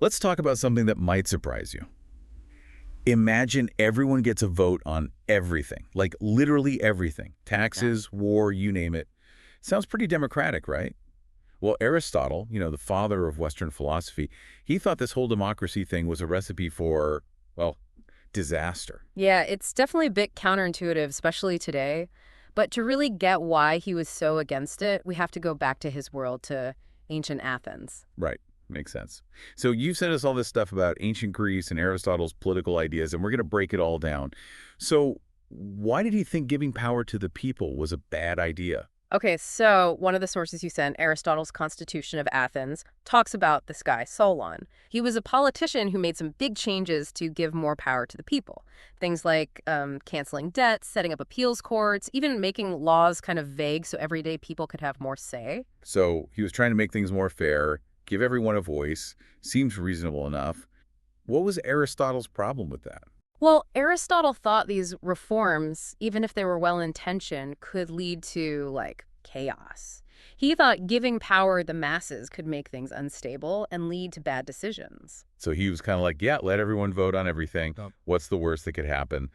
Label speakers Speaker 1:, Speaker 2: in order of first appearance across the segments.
Speaker 1: Let's talk about something that might surprise you. Imagine everyone gets a vote on everything, like literally everything.
Speaker 2: Yeah.
Speaker 1: Taxes, war, you name it. Sounds pretty democratic, right? Well, Aristotle, the father of Western philosophy, he thought this whole democracy thing was a recipe for, well, disaster.
Speaker 2: Yeah, it's definitely a bit counterintuitive, especially today. But to really get why he was so against it, we have to go back to his world, to ancient Athens.
Speaker 1: Right. Makes sense. So you've sent us all this stuff about ancient Greece and Aristotle's political ideas, and we're going to break it all down. So why did he think giving power to the people was a bad idea?
Speaker 2: Okay, so one of the sources you sent, Aristotle's Constitution of Athens, talks about this guy, Solon. He was a politician who made some big changes to give more power to the people. Things like canceling debts, setting up appeals courts, even making laws kind of vague so everyday people could have more say.
Speaker 1: So he was trying to make things more fair, give everyone a voice. Seems reasonable enough. What was Aristotle's problem with that?
Speaker 2: Well, Aristotle thought these reforms, even if they were well-intentioned, could lead to, like, chaos. He thought giving power to the masses could make things unstable and lead to bad decisions.
Speaker 1: So he was kind of like, yeah, let everyone vote on everything.
Speaker 3: Yep.
Speaker 1: What's the worst that could happen?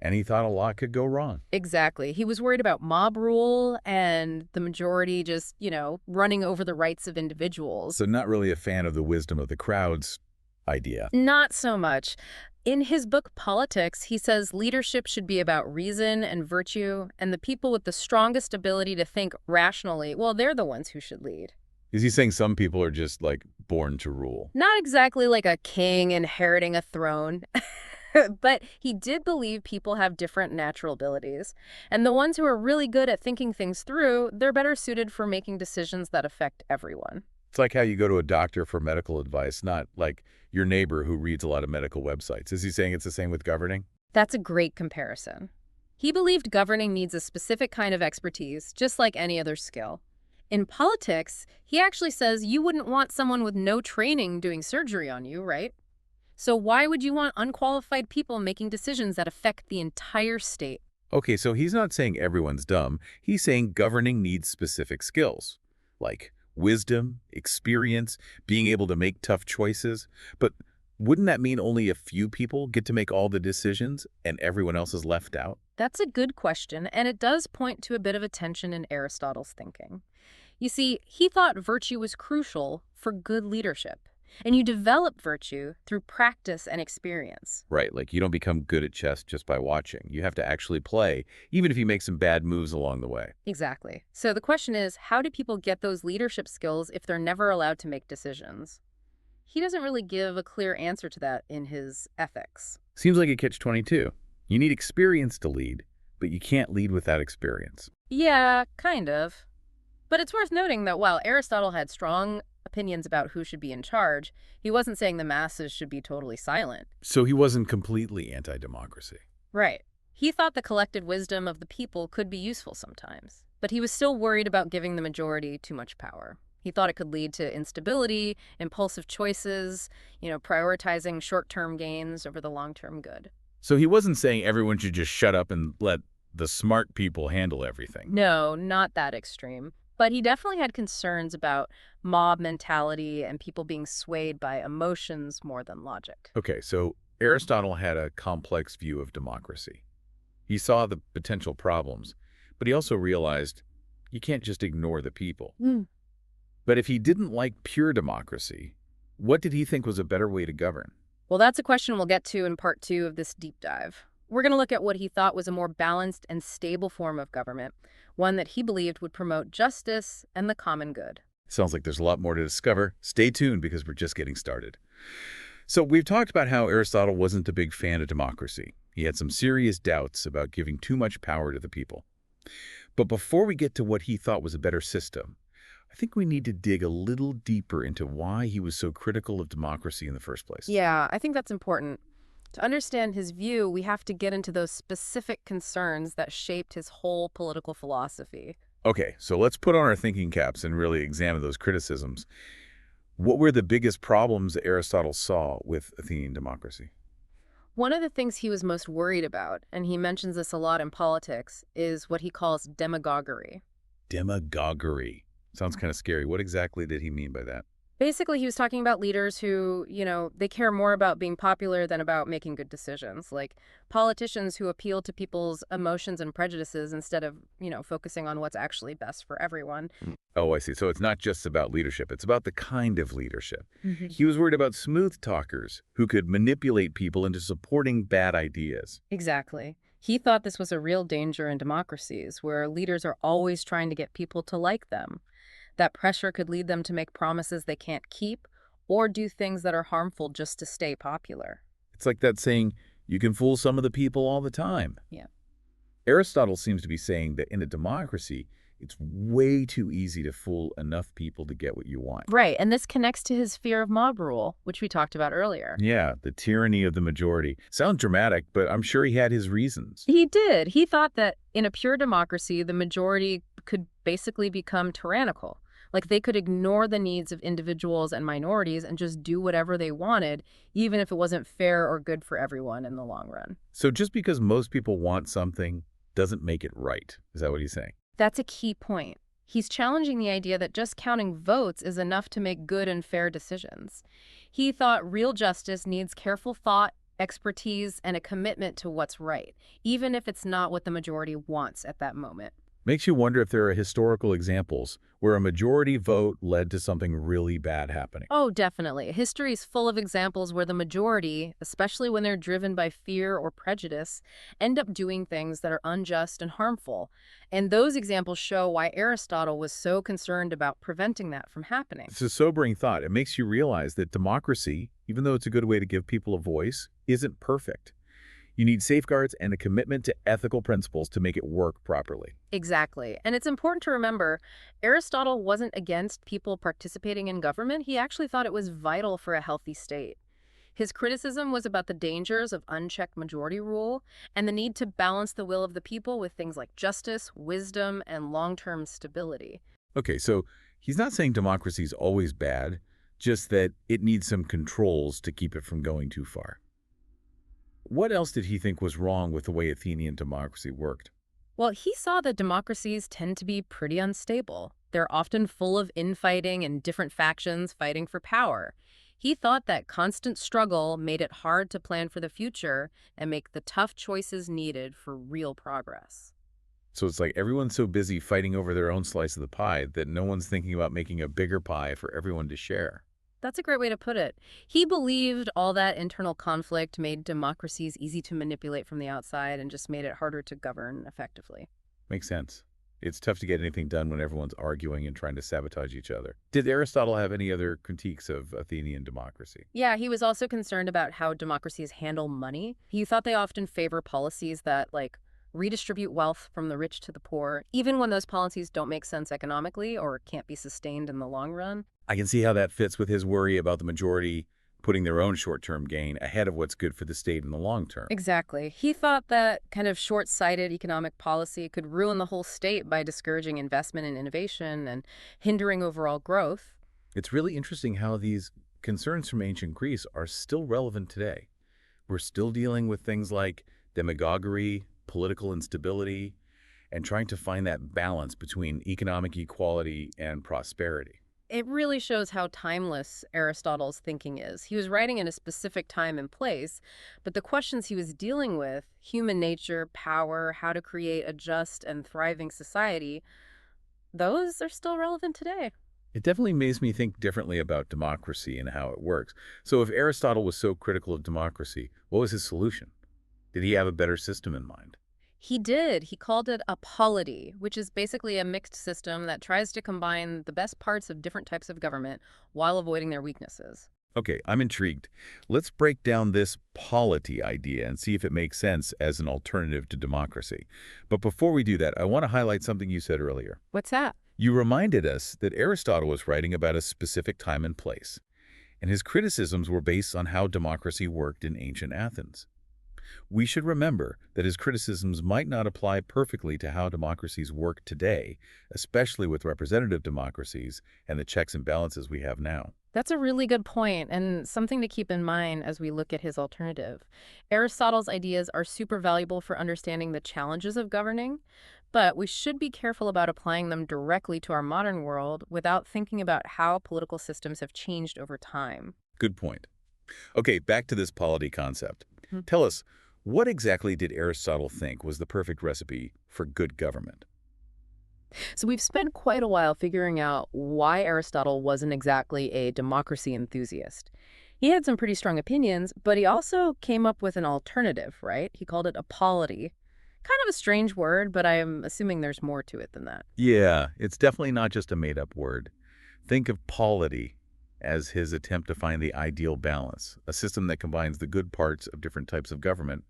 Speaker 1: And he thought a lot could go wrong.
Speaker 2: Exactly. He was worried about mob rule and the majority just, running over the rights of individuals.
Speaker 1: So not really a fan of the wisdom of the crowd's idea.
Speaker 2: Not so much. In his book Politics, he says leadership should be about reason and virtue, and the people with the strongest ability to think rationally, well, they're the ones who should lead.
Speaker 1: Is he saying some people are just, like, born to rule?
Speaker 2: Not exactly like a king inheriting a throne, but he did believe people have different natural abilities. And the ones who are really good at thinking things through, they're better suited for making decisions that affect everyone.
Speaker 1: It's like how you go to a doctor for medical advice, not like your neighbor who reads a lot of medical websites. Is he saying it's the same with governing?
Speaker 2: That's a great comparison. He believed governing needs a specific kind of expertise, just like any other skill. In politics, he actually says you wouldn't want someone with no training doing surgery on you, right? So why would you want unqualified people making decisions that affect the entire state?
Speaker 1: Okay, so he's not saying everyone's dumb. He's saying governing needs specific skills, like wisdom, experience, being able to make tough choices. But wouldn't that mean only a few people get to make all the decisions and everyone else is left out?
Speaker 2: That's a good question, and it does point to a bit of a tension in Aristotle's thinking. You see, he thought virtue was crucial for good leadership, and you develop virtue through practice and experience.
Speaker 1: Right, like you don't become good at chess just by watching. You have to actually play, even if you make some bad moves along the way.
Speaker 2: Exactly. So the question is, how do people get those leadership skills if they're never allowed to make decisions? He doesn't really give a clear answer to that in his Ethics.
Speaker 1: Seems like a catch-22. You need experience to lead, but you can't lead without experience.
Speaker 2: Yeah, kind of. But it's worth noting that while Aristotle had strong opinions about who should be in charge, he wasn't saying the masses should be totally silent.
Speaker 1: So he wasn't completely anti-democracy.
Speaker 2: Right. He thought the collected wisdom of the people could be useful sometimes, but he was still worried about giving the majority too much power. He thought it could lead to instability, impulsive choices, prioritizing short-term gains over the long-term good.
Speaker 1: So he wasn't saying everyone should just shut up and let the smart people handle everything.
Speaker 2: No, not that extreme. But he definitely had concerns about mob mentality and people being swayed by emotions more than logic.
Speaker 1: Okay, so Aristotle had a complex view of democracy. He saw the potential problems, but he also realized you can't just ignore the people. But if he didn't like pure democracy, what did he think was a better way to govern?
Speaker 2: Well, that's a question we'll get to in part 2 of this deep dive. We're going to look at what he thought was a more balanced and stable form of government, one that he believed would promote justice and the common good.
Speaker 1: Sounds like there's a lot more to discover. Stay tuned because we're just getting started. So we've talked about how Aristotle wasn't a big fan of democracy. He had some serious doubts about giving too much power to the people. But before we get to what he thought was a better system, I think we need to dig a little deeper into why he was so critical of democracy in the first place.
Speaker 2: Yeah, I think that's important. To understand his view, we have to get into those specific concerns that shaped his whole political philosophy.
Speaker 1: Okay, so let's put on our thinking caps and really examine those criticisms. What were the biggest problems Aristotle saw with Athenian democracy?
Speaker 2: One of the things he was most worried about, and he mentions this a lot in Politics, is what he calls demagoguery.
Speaker 1: Demagoguery. Sounds kind of scary. What exactly did he mean by that?
Speaker 2: Basically, he was talking about leaders who, they care more about being popular than about making good decisions, like politicians who appeal to people's emotions and prejudices instead of, focusing on what's actually best for everyone.
Speaker 1: Oh, I see. So it's not just about leadership. It's about the kind of leadership.
Speaker 2: Mhm.
Speaker 1: He was worried about smooth talkers who could manipulate people into supporting bad ideas.
Speaker 2: Exactly. He thought this was a real danger in democracies where leaders are always trying to get people to like them. That pressure could lead them to make promises they can't keep or do things that are harmful just to stay popular.
Speaker 1: It's like that saying, you can fool some of the people all the time.
Speaker 2: Yeah.
Speaker 1: Aristotle seems to be saying that in a democracy, it's way too easy to fool enough people to get what you want.
Speaker 2: Right, and this connects to his fear of mob rule, which we talked about earlier.
Speaker 1: Yeah, the tyranny of the majority. Sounds dramatic, but I'm sure he had his reasons.
Speaker 2: He did. He thought that in a pure democracy, the majority could basically become tyrannical. Like they could ignore the needs of individuals and minorities and just do whatever they wanted, even if it wasn't fair or good for everyone in the long run.
Speaker 1: So just because most people want something doesn't make it right. Is that what he's saying?
Speaker 2: That's a key point. He's challenging the idea that just counting votes is enough to make good and fair decisions. He thought real justice needs careful thought, expertise, and a commitment to what's right, even if it's not what the majority wants at that moment.
Speaker 1: Makes you wonder if there are historical examples where a majority vote led to something really bad happening.
Speaker 2: Oh, definitely. History is full of examples where the majority, especially when they're driven by fear or prejudice, end up doing things that are unjust and harmful. And those examples show why Aristotle was so concerned about preventing that from happening.
Speaker 1: It's a sobering thought. It makes you realize that democracy, even though it's a good way to give people a voice, isn't perfect. You need safeguards and a commitment to ethical principles to make it work properly.
Speaker 2: Exactly. And it's important to remember, Aristotle wasn't against people participating in government. He actually thought it was vital for a healthy state. His criticism was about the dangers of unchecked majority rule and the need to balance the will of the people with things like justice, wisdom, and long-term stability.
Speaker 1: Okay, so he's not saying democracy is always bad, just that it needs some controls to keep it from going too far. What else did he think was wrong with the way Athenian democracy worked?
Speaker 2: Well, he saw that democracies tend to be pretty unstable. They're often full of infighting and different factions fighting for power. He thought that constant struggle made it hard to plan for the future and make the tough choices needed for real progress.
Speaker 1: So it's like everyone's so busy fighting over their own slice of the pie that no one's thinking about making a bigger pie for everyone to share.
Speaker 2: That's a great way to put it. He believed all that internal conflict made democracies easy to manipulate from the outside and just made it harder to govern effectively.
Speaker 1: Makes sense. It's tough to get anything done when everyone's arguing and trying to sabotage each other. Did Aristotle have any other critiques of Athenian democracy?
Speaker 2: Yeah, he was also concerned about how democracies handle money. He thought they often favor policies that, like, redistribute wealth from the rich to the poor, even when those policies don't make sense economically or can't be sustained in the long run.
Speaker 1: I can see how that fits with his worry about the majority putting their own short-term gain ahead of what's good for the state in the long term.
Speaker 2: Exactly. He thought that kind of short-sighted economic policy could ruin the whole state by discouraging investment and innovation and hindering overall growth.
Speaker 1: It's really interesting how these concerns from ancient Greece are still relevant today. We're still dealing with things like demagoguery, political instability, and trying to find that balance between economic equality and prosperity.
Speaker 2: It really shows how timeless Aristotle's thinking is. He was writing in a specific time and place, but the questions he was dealing with, human nature, power, how to create a just and thriving society, those are still relevant today.
Speaker 1: It definitely makes me think differently about democracy and how it works. So if Aristotle was so critical of democracy, what was his solution? Did he have a better system in mind?
Speaker 2: He did. He called it a polity, which is basically a mixed system that tries to combine the best parts of different types of government while avoiding their weaknesses.
Speaker 1: Okay, I'm intrigued. Let's break down this polity idea and see if it makes sense as an alternative to democracy. But before we do that, I want to highlight something you said earlier.
Speaker 2: What's that?
Speaker 1: You reminded us that Aristotle was writing about a specific time and place, and his criticisms were based on how democracy worked in ancient Athens. We should remember that his criticisms might not apply perfectly to how democracies work today, especially with representative democracies and the checks and balances we have now.
Speaker 2: That's a really good point and something to keep in mind as we look at his alternative. Aristotle's ideas are super valuable for understanding the challenges of governing, But we should be careful about applying them directly to our modern world without thinking about how political systems have changed over time.
Speaker 1: Good point. Okay, back to this polity concept.
Speaker 2: Hmm.
Speaker 1: Tell us, what exactly did Aristotle think was the perfect recipe for good government?
Speaker 2: So we've spent quite a while figuring out why Aristotle wasn't exactly a democracy enthusiast. He had some pretty strong opinions, but he also came up with an alternative, right? He called it a polity. Kind of a strange word, but I'm assuming there's more to it than that.
Speaker 1: Yeah, it's definitely not just a made-up word. Think of polity as his attempt to find the ideal balance, a system that combines the good parts of different types of government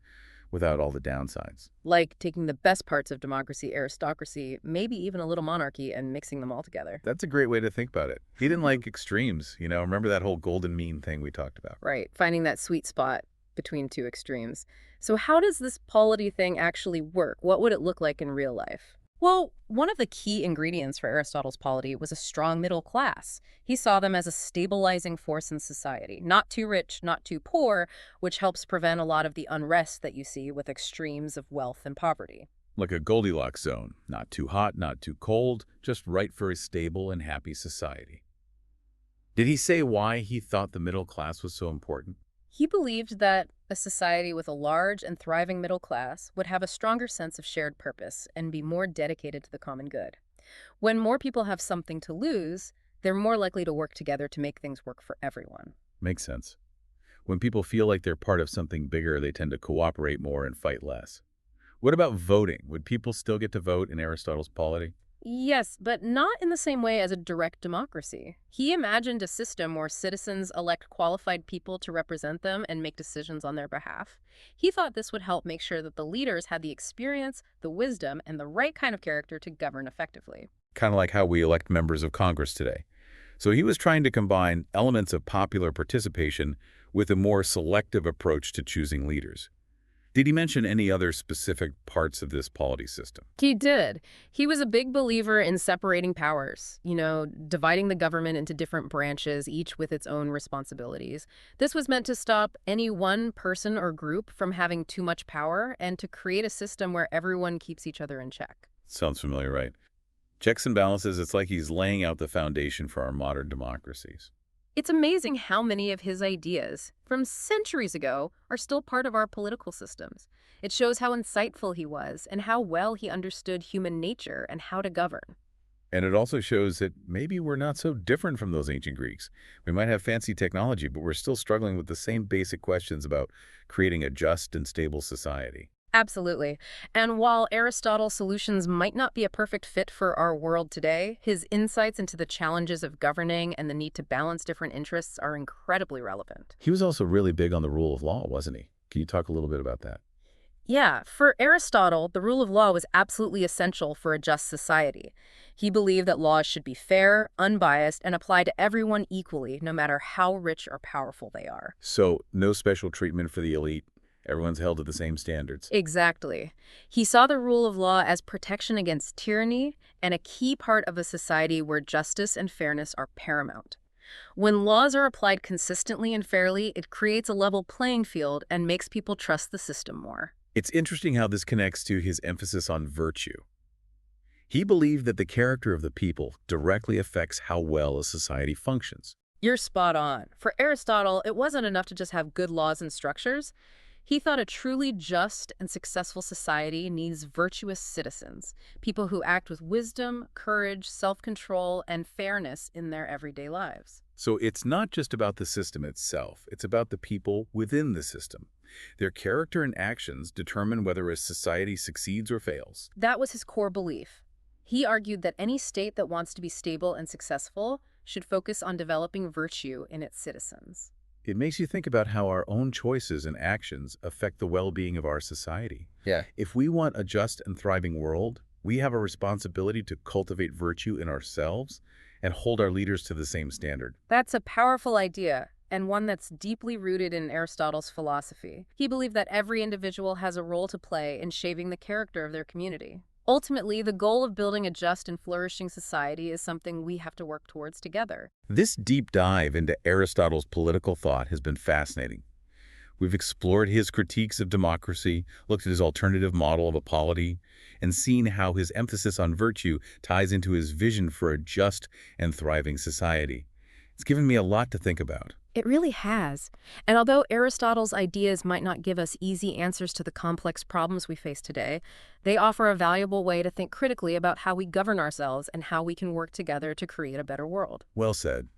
Speaker 1: without all the downsides.
Speaker 2: Like taking the best parts of democracy, aristocracy, maybe even a little monarchy, and mixing them all together.
Speaker 1: That's a great way to think about it. He didn't like extremes, Remember that whole golden mean thing we talked about?
Speaker 2: Right, finding that sweet spot between two extremes. So how does this polity thing actually work? What would it look like in real life? Well, one of the key ingredients for Aristotle's polity was a strong middle class. He saw them as a stabilizing force in society, not too rich, not too poor, which helps prevent a lot of the unrest that you see with extremes of wealth and poverty.
Speaker 1: Like a Goldilocks zone, not too hot, not too cold, just right for a stable and happy society. Did he say why he thought the middle class was so important?
Speaker 2: He believed that a society with a large and thriving middle class would have a stronger sense of shared purpose and be more dedicated to the common good. When more people have something to lose, they're more likely to work together to make things work for everyone.
Speaker 1: Makes sense. When people feel like they're part of something bigger, they tend to cooperate more and fight less. What about voting? Would people still get to vote in Aristotle's polity?
Speaker 2: Yes, but not in the same way as a direct democracy. He imagined a system where citizens elect qualified people to represent them and make decisions on their behalf. He thought this would help make sure that the leaders had the experience, the wisdom, and the right kind of character to govern effectively.
Speaker 1: Kind of like how we elect members of Congress today. So he was trying to combine elements of popular participation with a more selective approach to choosing leaders. Did he mention any other specific parts of this polity system?
Speaker 2: He did. He was a big believer in separating powers, dividing the government into different branches, each with its own responsibilities. This was meant to stop any one person or group from having too much power and to create a system where everyone keeps each other in check.
Speaker 1: Sounds familiar, right? Checks and balances, it's like he's laying out the foundation for our modern democracies.
Speaker 2: It's amazing how many of his ideas from centuries ago are still part of our political systems. It shows how insightful he was and how well he understood human nature and how to govern.
Speaker 1: And it also shows that maybe we're not so different from those ancient Greeks. We might have fancy technology, but we're still struggling with the same basic questions about creating a just and stable society.
Speaker 2: Absolutely. And while Aristotle's solutions might not be a perfect fit for our world today, his insights into the challenges of governing and the need to balance different interests are incredibly relevant.
Speaker 1: He was also really big on the rule of law, wasn't he? Can you talk a little bit about that?
Speaker 2: Yeah, for Aristotle, the rule of law was absolutely essential for a just society. He believed that laws should be fair, unbiased, and apply to everyone equally, no matter how rich or powerful they are.
Speaker 1: So, no special treatment for the elite. Everyone's held to the same standards.
Speaker 2: Exactly. He saw the rule of law as protection against tyranny and a key part of a society where justice and fairness are paramount. When laws are applied consistently and fairly, it creates a level playing field and makes people trust the system more.
Speaker 1: It's interesting how this connects to his emphasis on virtue. He believed that the character of the people directly affects how well a society functions.
Speaker 2: You're spot on. For Aristotle, it wasn't enough to just have good laws and structures. He thought a truly just and successful society needs virtuous citizens, people who act with wisdom, courage, self-control, and fairness in their everyday lives.
Speaker 1: So it's not just about the system itself, it's about the people within the system. Their character and actions determine whether a society succeeds or fails.
Speaker 2: That was his core belief. He argued that any state that wants to be stable and successful should focus on developing virtue in its citizens.
Speaker 1: It makes you think about how our own choices and actions affect the well-being of our society.
Speaker 2: Yeah.
Speaker 1: If we want a just and thriving world, we have a responsibility to cultivate virtue in ourselves and hold our leaders to the same standard.
Speaker 2: That's a powerful idea, and one that's deeply rooted in Aristotle's philosophy. He believed that every individual has a role to play in shaping the character of their community. Ultimately, the goal of building a just and flourishing society is something we have to work towards together.
Speaker 1: This deep dive into Aristotle's political thought has been fascinating. We've explored his critiques of democracy, looked at his alternative model of a polity, and seen how his emphasis on virtue ties into his vision for a just and thriving society. It's given me a lot to think about.
Speaker 2: It really has. And although Aristotle's ideas might not give us easy answers to the complex problems we face today, they offer a valuable way to think critically about how we govern ourselves and how we can work together to create a better world.
Speaker 1: Well said.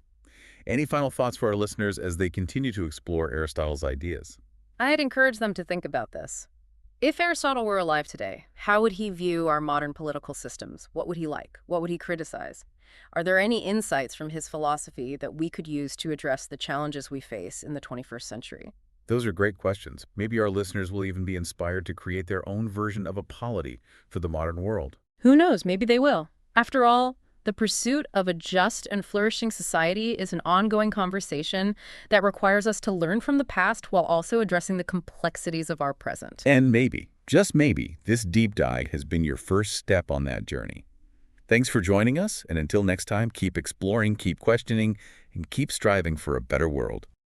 Speaker 1: Any final thoughts for our listeners as they continue to explore Aristotle's ideas?
Speaker 2: I'd encourage them to think about this. If Aristotle were alive today, how would he view our modern political systems? What would he like? What would he criticize? Are there any insights from his philosophy that we could use to address the challenges we face in the 21st century?
Speaker 1: Those are great questions. Maybe our listeners will even be inspired to create their own version of a polity for the modern world.
Speaker 2: Who knows? Maybe they will. After all, the pursuit of a just and flourishing society is an ongoing conversation that requires us to learn from the past while also addressing the complexities of our present.
Speaker 1: And maybe, just maybe, this deep dive has been your first step on that journey. Thanks for joining us, and until next time, keep exploring, keep questioning, and keep striving for a better world.